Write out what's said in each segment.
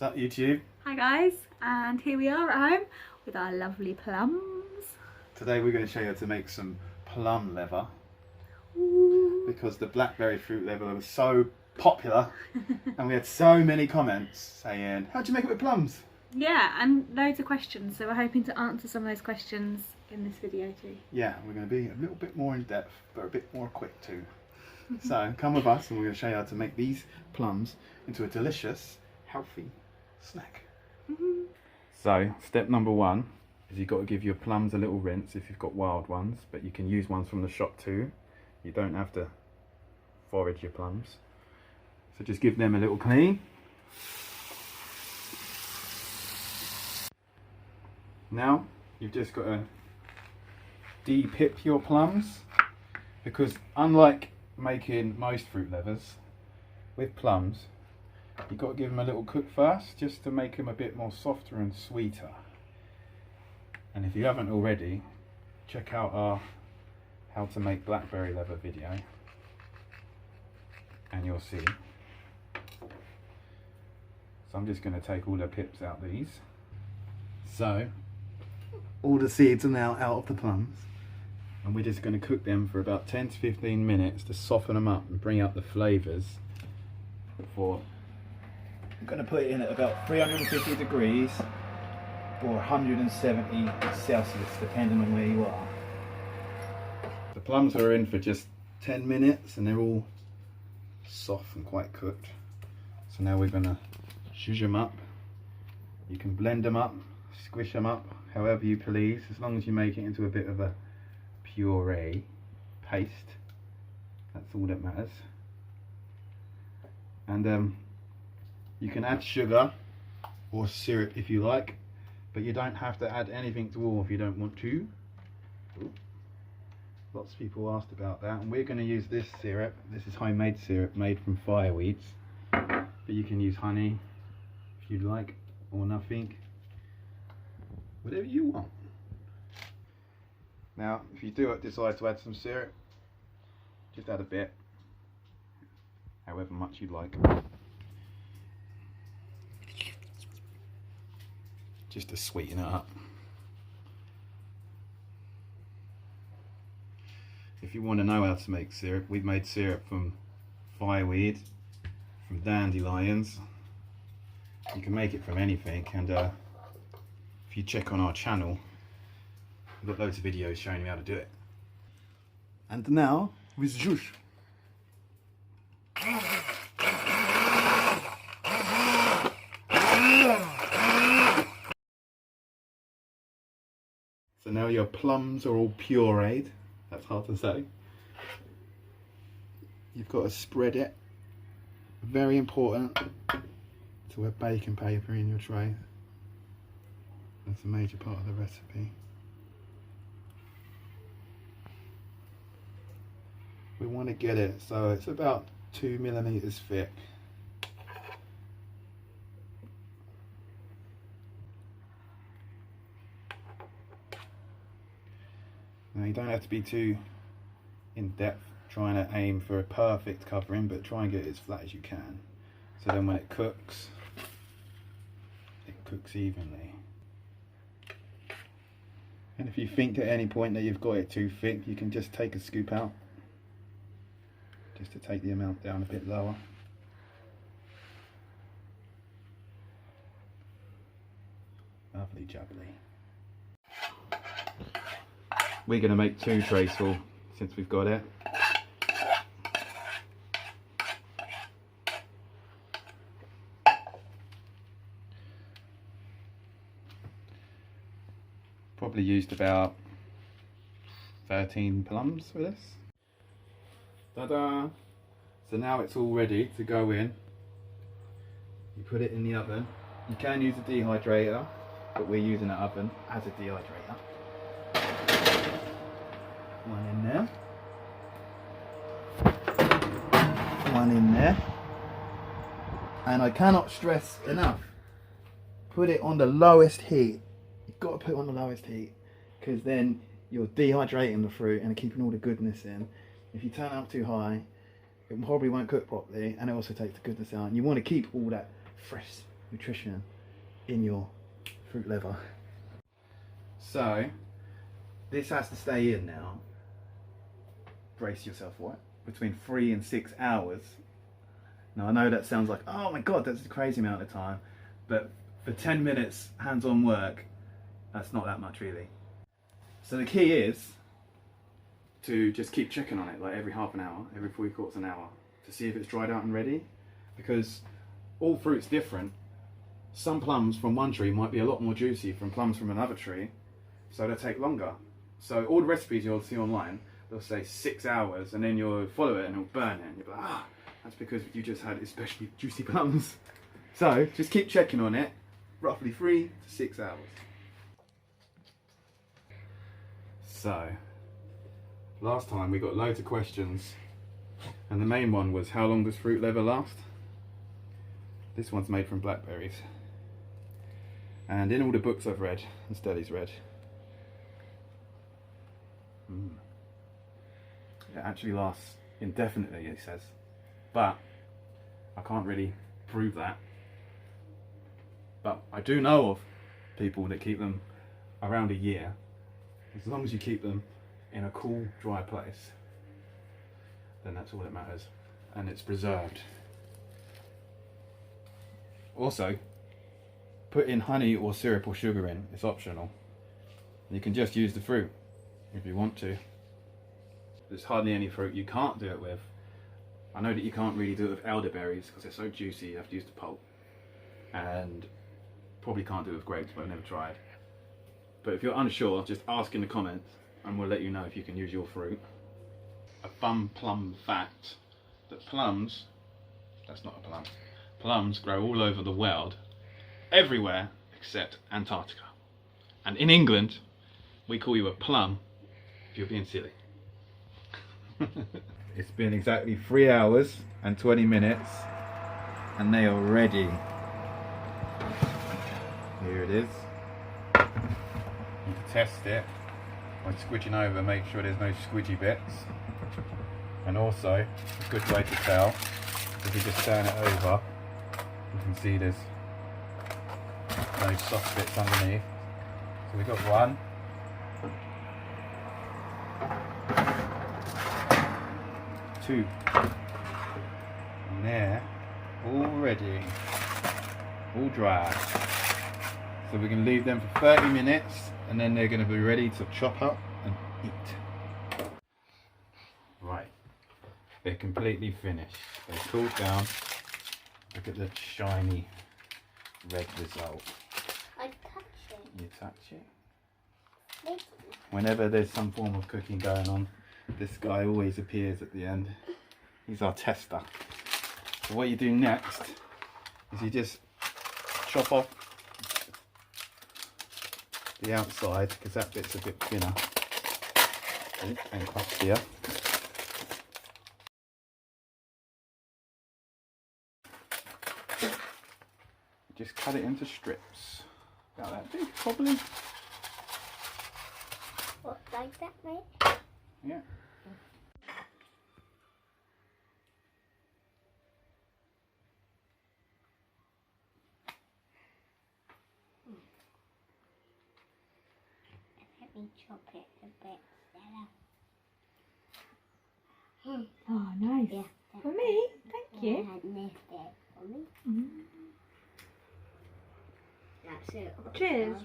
up YouTube? Hi guys, and here we are at home with our lovely plums. Today we're going to show you how to make some plum leather. Ooh. Because the blackberry fruit leather was so popular and we had so many comments saying, how'd you make it with plums? Yeah, and loads of questions, so we're hoping to answer some of those questions in this video too. Yeah, we're going to be a little bit more in depth, but a bit more quick too. So come with us and we're going to show you how to make these plums into a delicious, healthy snack. So step number one is you've got to give your plums a little rinse if you've got wild ones, but you can use ones from the shop too. You don't have to forage your plums. So just give them a little clean. Now you've just got to de-pip your plums, because unlike making most fruit leathers, with plums you've got to give them a little cook first, just to make them a bit more softer and sweeter. And if you haven't already, check out our how to make blackberry leather video and you'll see. So I'm just going to take all the pips out of these. So all the seeds are now out of the plums, and we're just going to cook them for about 10 to 15 minutes to soften them up and bring out the flavours. Before I'm going to put it in at about 350 degrees or 170 Celsius, depending on where you are. The plums are in for just 10 minutes and they're all soft and quite cooked. So now we're going to zhuzh them up. You can blend them up, squish them up, however you please, as long as you make it into a bit of a puree paste. That's all that matters. And you can add sugar or syrup if you like, but you don't have to add anything at all if you don't want to. Ooh. Lots of people asked about that, and we're going to use this syrup. This is homemade syrup made from fireweeds, but you can use honey if you'd like, or nothing, whatever you want. Now if you do decide to add some syrup, just add a bit, however much you'd like, just to sweeten it up. If you want to know how to make syrup, we've made syrup from fireweed, from dandelions. You can make it from anything, and if you check on our channel, we've got loads of videos showing you how to do it. And now with zhuzh. So now your plums are all pureed. That's hard to say. You've got to spread it. Very important to have baking paper in your tray. That's a major part of the recipe. We want to get it so it's about 2 millimeters thick. Now you don't have to be too in depth trying to aim for a perfect covering, but try and get it as flat as you can, so then when it cooks evenly. And if you think at any point that you've got it too thick, you can just take a scoop out, just to take the amount down a bit lower. Lovely jubbly. We're going to make 2 trays full since we've got it. Probably used about 13 plums for this. Ta-da! So now it's all ready to go in. You put it in the oven. You can use a dehydrator, but we're using an oven as a dehydrator. One in there. One in there. And I cannot stress enough, put it on the lowest heat. You've got to put it on the lowest heat, because then you're dehydrating the fruit and keeping all the goodness in. If you turn it up too high, it probably won't cook properly, and it also takes the goodness out. And you want to keep all that fresh nutrition in your fruit leather. So this has to stay in now. Brace yourself for it. Between 3 and 6 hours. Now I know that sounds like, oh my god, that's a crazy amount of time, but for 10 minutes hands-on work, that's not that much really. So the key is to just keep checking on it, like every half an hour, every 3/4 an hour, to see if it's dried out and ready, because all fruit's different. Some plums from one tree might be a lot more juicy from plums from another tree, so they'll take longer. So all the recipes you'll see online, they'll say 6 hours, and then you'll follow it and it'll burn it, and you'll be like, ah, that's because you just had especially juicy plums. So just keep checking on it, roughly 3 to 6 hours. So, last time we got loads of questions, and the main one was, how long does fruit leather last? This one's made from blackberries. And in all the books I've read, and Stella's read, it actually lasts indefinitely, it says. But I can't really prove that. But I do know of people that keep them around a year, as long as you keep them in a cool, dry place. Then that's all that matters, and it's preserved. Also, put in honey or syrup or sugar in, it's optional. You can just use the fruit if you want to. There's hardly any fruit you can't do it with. I know that you can't really do it with elderberries because they're so juicy, you have to use the pulp. And probably can't do it with grapes, but I've never tried. But if you're unsure, just ask in the comments and we'll let you know if you can use your fruit. A fun plum fact, that plums, that's not a plum, plums grow all over the world, everywhere except Antarctica. And in England, we call you a plum if you're being silly. It's been exactly 3 hours and 20 minutes and they are ready. Here it is. You can test it by squidging over, make sure there's no squidgy bits. And also, a good way to tell, if you just turn it over, you can see there's no soft bits underneath. So we've got one. Two. And there, all ready, all dry. So we can leave them for 30 minutes and then they're going to be ready to chop up and eat. Right, they're completely finished. They've cooled down. Look at the shiny red result. I touch it. You touch it? Whenever there's some form of cooking going on, this guy always appears at the end. He's our tester. So what you do next is you just chop off the outside, because that bit's a bit thinner and crustier. Just cut it into strips. About that big, probably. What, like that, mate? Yeah. Let me chop it a bit, Stella. Oh, nice. Yeah. For me? Thank you. And this bit for me. That's it. Cheers.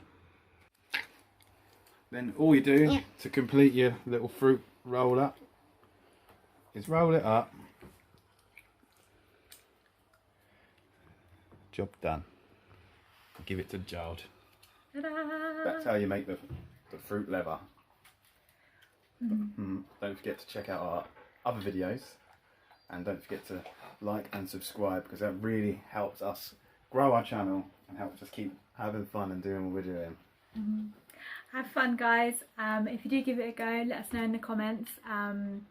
Then all you do to complete your little fruit roll up is roll it up. Job done. Give it to the child. Ta-da! That's how you make the fruit leather. Don't forget to check out our other videos, and don't forget to like and subscribe, because that really helps us grow our channel and helps us keep having fun and doing what we're doing. Have fun, guys. If you do give it a go, let us know in the comments.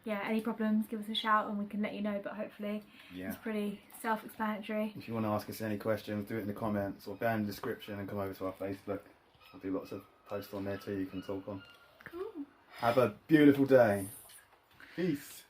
Yeah, any problems, give us a shout and we can let you know, but hopefully it's pretty self-explanatory. If you want to ask us any questions, do it in the comments or down in the description and come over to our Facebook. We'll do lots of posts on there too you can talk on. Cool. Have a beautiful day. Peace.